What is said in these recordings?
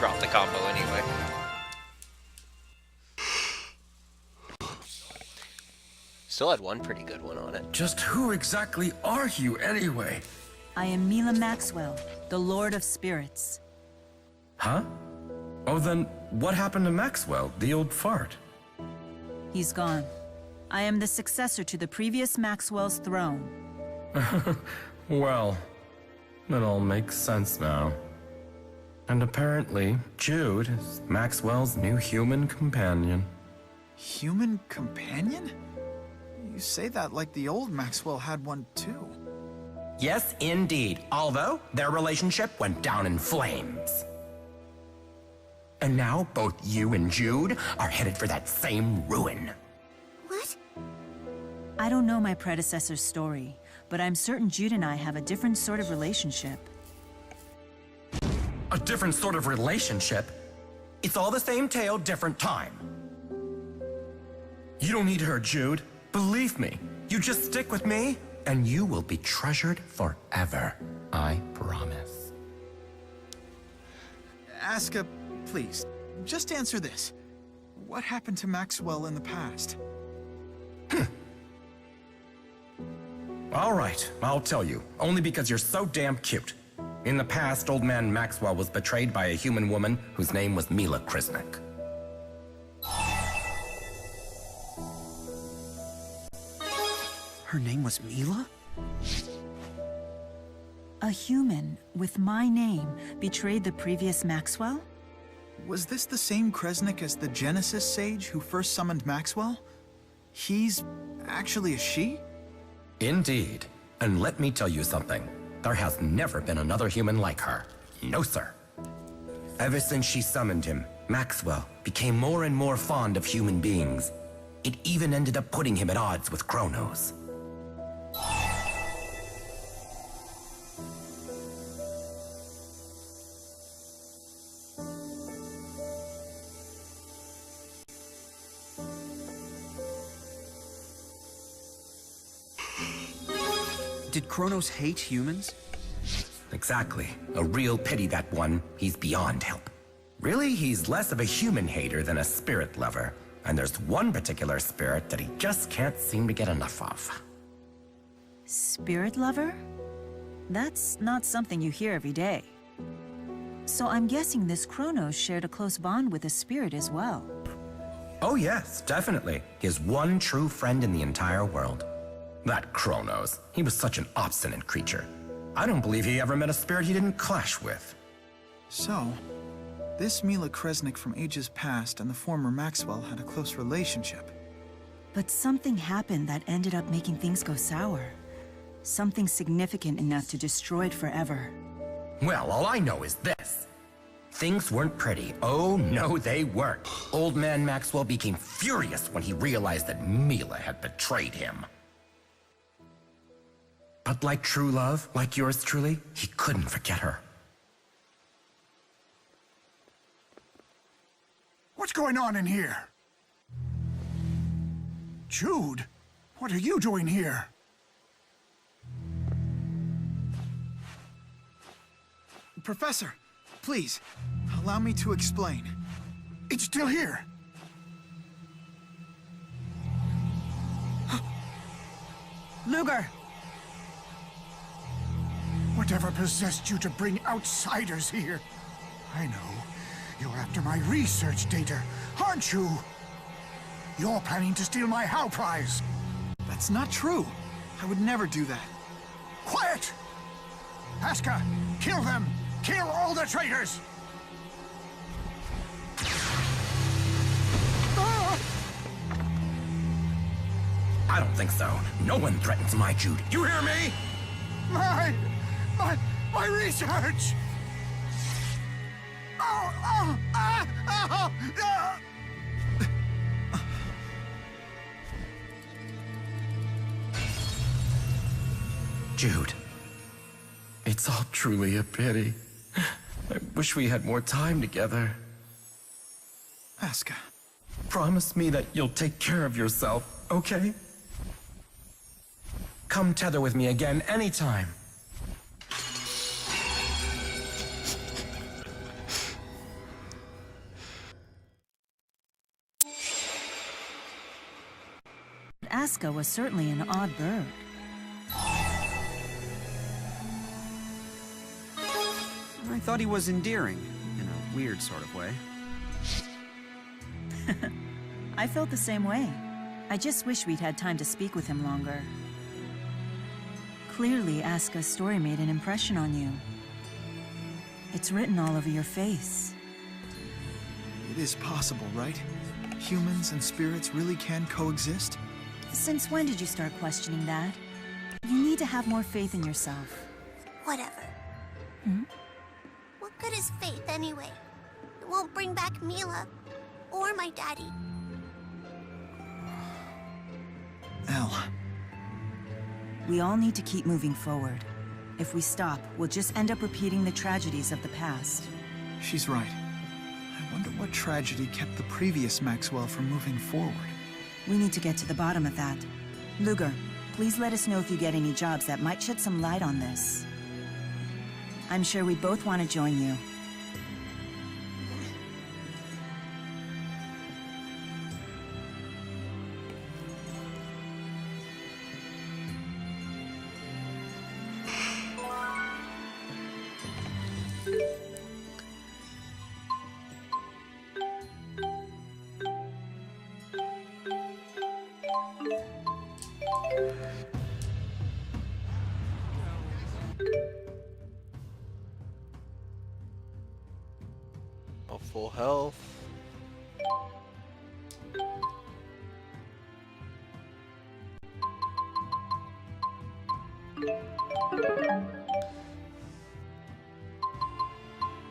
drop the combo anyway. Still had one pretty good one on it. Just who exactly are you anyway? I am Milla Maxwell, the Lord of Spirits. Huh? Oh, then what happened to Maxwell, the old fart? He's gone. I am the successor to the previous Maxwell's throne. Well, that all makes sense now. And apparently, Jude is Maxwell's new human companion. Human companion? You say that like the old Maxwell had one too. Yes, indeed. Although, their relationship went down in flames. And now, both you and Jude are headed for that same ruin. What? I don't know my predecessor's story, but I'm certain Jude and I have a different sort of relationship. A different sort of relationship? It's all the same tale, different time. You don't need her, Jude. Believe me. You just stick with me, And you will be treasured forever. I promise. Asuka, please, just answer this. What happened to Maxwell in the past? All right, I'll tell you. Only because you're so damn cute. In the past, old man Maxwell was betrayed by a human woman whose name was Milla Krisnik. Her name was Milla? A human with my name betrayed the previous Maxwell? Was this the same Kresnik as the Genesis Sage who first summoned Maxwell? He's actually a she? Indeed. And let me tell you something. There has never been another human like her. No, sir. Ever since she summoned him, Maxwell became more and more fond of human beings. It even ended up putting him at odds with Kronos. Did Kronos hate humans? Exactly. A real pity, that one. He's beyond help. Really, he's less of a human hater than a spirit lover. And there's one particular spirit that he just can't seem to get enough of. Spirit lover? That's not something you hear every day. So I'm guessing this Kronos shared a close bond with a spirit as well. Oh yes, definitely. His one true friend in the entire world. That Kronos. He was such an obstinate creature. I don't believe he ever met a spirit he didn't clash with. So, this Milla Kresnik from ages past and the former Maxwell had a close relationship. But something happened that ended up making things go sour. Something significant enough to destroy it forever. Well, all I know is this. Things weren't pretty. Oh, no, they weren't. Old man Maxwell became furious when he realized that Milla had betrayed him. But like true love, like yours truly, he couldn't forget her. What's going on in here? Jude, what are you doing here? Professor, please, allow me to explain. It's still here. Luger! Whatever possessed you to bring outsiders here? I know. You're after my research data, aren't you? You're planning to steal my How prize. That's not true. I would never do that. Quiet! Asuka, kill them! Kill all the traitors! Ah! I don't think so. No one threatens my Jude. You hear me? My research! Oh, oh, ah, oh, ah. Jude. It's all truly a pity. I wish we had more time together. Asuka. Promise me that you'll take care of yourself, okay? Come tether with me again anytime. Aska was certainly an odd bird. I thought he was endearing, in a weird sort of way. I felt the same way. I just wish we'd had time to speak with him longer. Clearly, Aska's story made an impression on you. It's written all over your face. It is possible, right? Humans and spirits really can coexist? Since when did you start questioning that? You need to have more faith in yourself. Whatever. Hmm? What good is faith anyway? It won't bring back Milla or my daddy. Elle. We all need to keep moving forward. If we stop, we'll just end up repeating the tragedies of the past. She's right. I wonder what tragedy kept the previous Maxwell from moving forward. We need to get to the bottom of that. Luger, please let us know if you get any jobs that might shed some light on this. I'm sure we both want to join you. Oh, full health.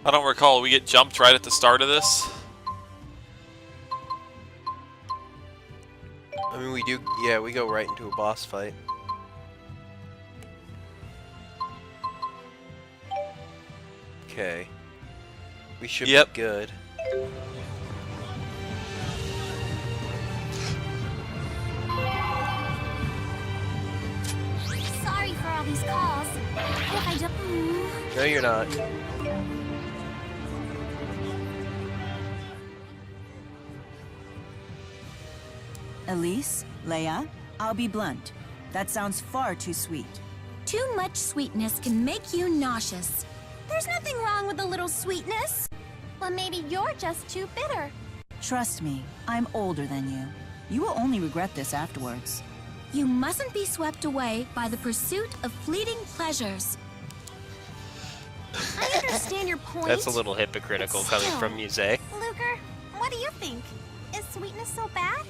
I don't recall. We get jumped right at the start of this. I mean, we do. Yeah, we go right into a boss fight. Okay. We should be good. Sorry for all these calls. If I don't... No, you're not. Elise, Leia, I'll be blunt. That sounds far too sweet. Too much sweetness can make you nauseous. There's nothing wrong with a little sweetness. Well, maybe you're just too bitter. Trust me, I'm older than you. You will only regret this afterwards. You mustn't be swept away by the pursuit of fleeting pleasures. I understand your point. That's a little hypocritical coming from Muse. Luger, what do you think? Is sweetness so bad?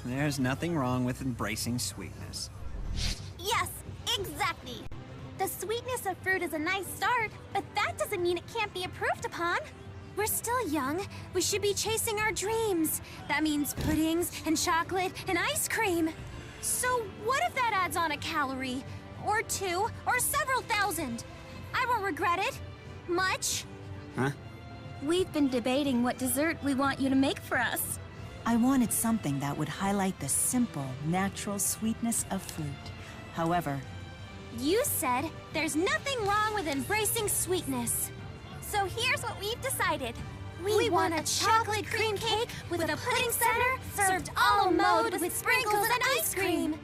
There's nothing wrong with embracing sweetness. Yes, exactly. The sweetness of fruit is a nice start, but that doesn't mean it can't be improved upon. We're still young. We should be chasing our dreams. That means puddings and chocolate and ice cream. So what if that adds on a calorie? Or 2, or several thousand? I won't regret it. Much. Huh? We've been debating what dessert we want you to make for us. I wanted something that would highlight the simple, natural sweetness of fruit. However, You said there's nothing wrong with embracing sweetness. So here's what we've decided. We want a chocolate cream cake with a pudding center served a la mode with sprinkles and ice cream.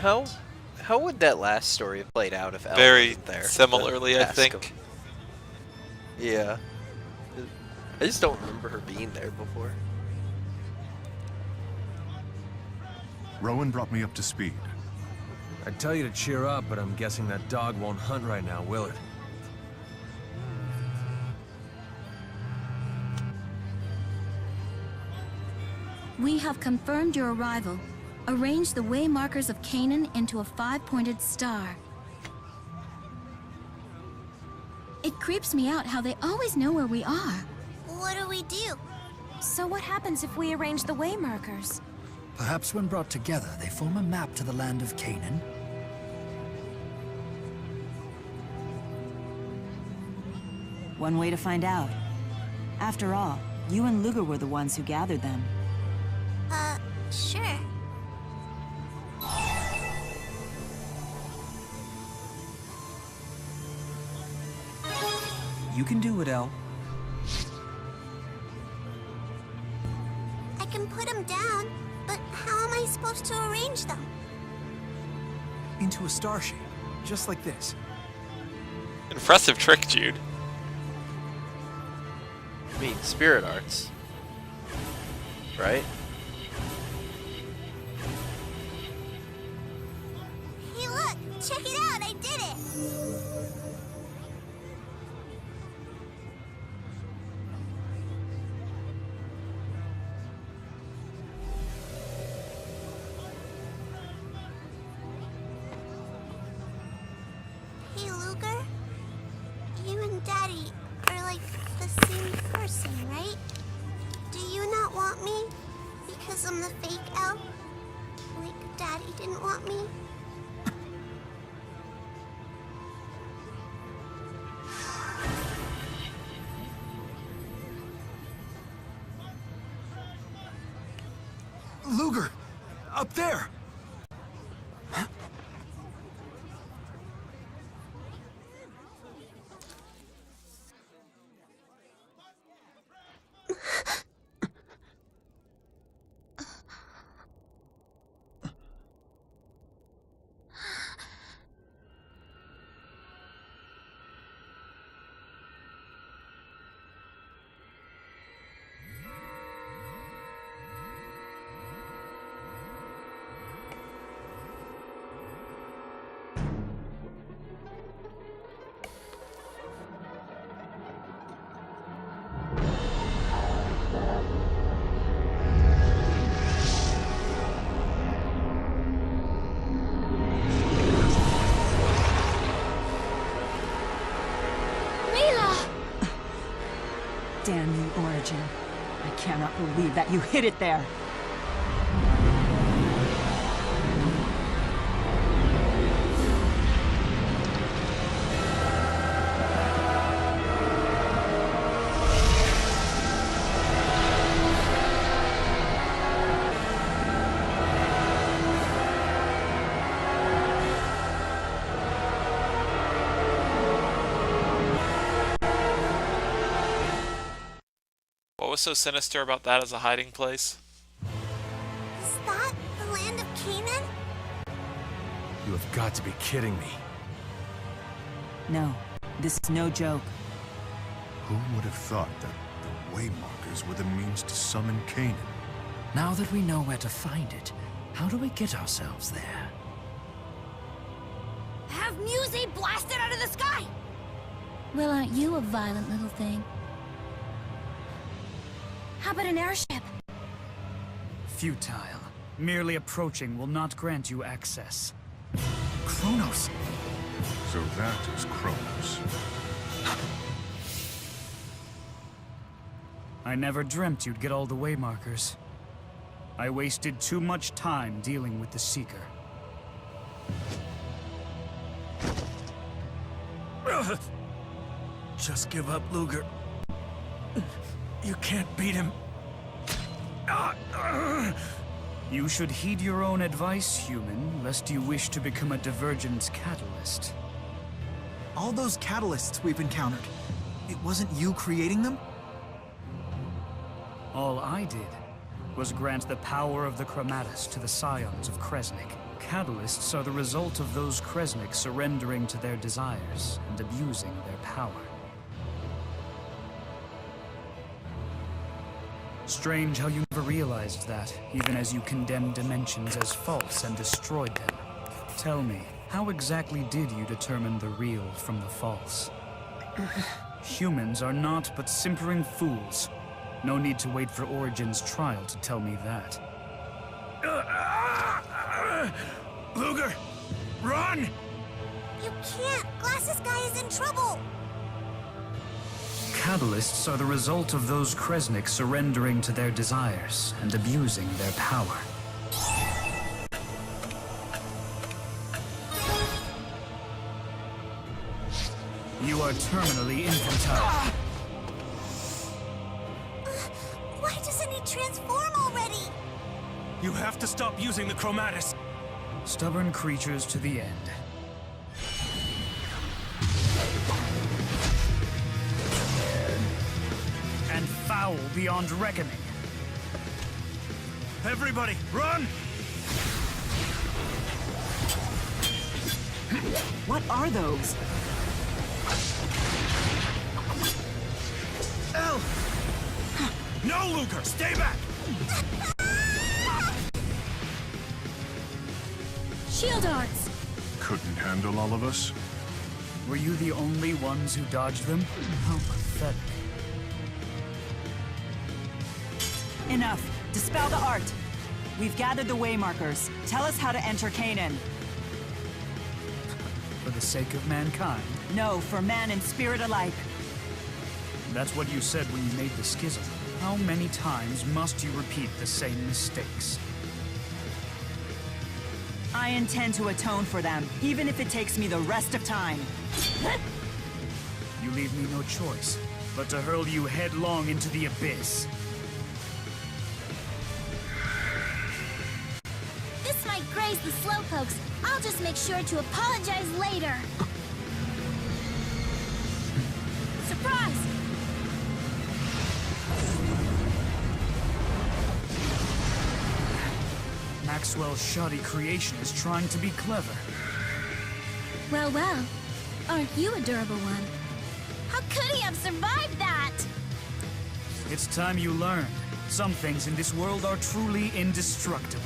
How would that last story have played out if Elle Very wasn't there? similarly, to I ask think. him? Yeah. I just don't remember her being there before. Rowan brought me up to speed. I'd tell you to cheer up, but I'm guessing that dog won't hunt right now, will it? We have confirmed your arrival. Arrange the way markers of Canaan into a 5-pointed star. It creeps me out how they always know where we are. What do we do? So what happens if we arrange the way markers? Perhaps when brought together, they form a map to the land of Canaan. One way to find out. After all, you and Luger were the ones who gathered them. Sure. You can do it, El. I can put them down, but how am I supposed to arrange them? Into a star shape, just like this. Impressive trick, Jude. I mean, spirit arts. Right? Hey look! Check it out! I did it! Hey Luger? You and Daddy are like the same person, right? Do you not want me? Because I'm the fake elf? Like Daddy didn't want me? Luger! Up there! Damn you, Origin. I cannot believe that you hid it there. What was so sinister about that as a hiding place? Is that the land of Canaan? You have got to be kidding me. No, this is no joke. Who would have thought that the Waymarkers were the means to summon Canaan? Now that we know where to find it, how do we get ourselves there? Have Muse blasted out of the sky! Well, aren't you a violent little thing? How about an airship? Futile. Merely approaching will not grant you access. Kronos! So that is Kronos. I never dreamt you'd get all the Waymarkers. I wasted too much time dealing with the Seeker. Just give up, Luger. You can't beat him. You should heed your own advice, human, lest you wish to become a Divergence catalyst. All those catalysts we've encountered, it wasn't you creating them? All I did was grant the power of the Chromatus to the scions of Kresnik. Catalysts are the result of those Kresnik surrendering to their desires and abusing their power. Strange how you never realized that, even as you condemned dimensions as false and destroyed them. Tell me, how exactly did you determine the real from the false? Humans are not but simpering fools. No need to wait for Origin's trial to tell me that. Luger! Run! You can't! Glasses guy is in trouble! Catalysts are the result of those Kresnik surrendering to their desires and abusing their power. You are terminally infantile. Why doesn't he transform already? You have to stop using the chromatis. Stubborn creatures to the end. And foul beyond reckoning. Everybody, run! What are those? L! No, Luger! Stay back! Shield arts! Couldn't handle all of us? Were you the only ones who dodged them? How pathetic. Enough. Dispel the art. We've gathered the waymarkers. Tell us how to enter Canaan. For the sake of mankind? No, for man and spirit alike. That's what you said when you made the schism. How many times must you repeat the same mistakes? I intend to atone for them, even if it takes me the rest of time. You leave me no choice, but to hurl you headlong into the abyss. This might graze the slowpokes. I'll just make sure to apologize later. Surprise! Maxwell's shoddy creation is trying to be clever. Well, well. Aren't you a durable one? How could he have survived that? It's time you learned. Some things in this world are truly indestructible.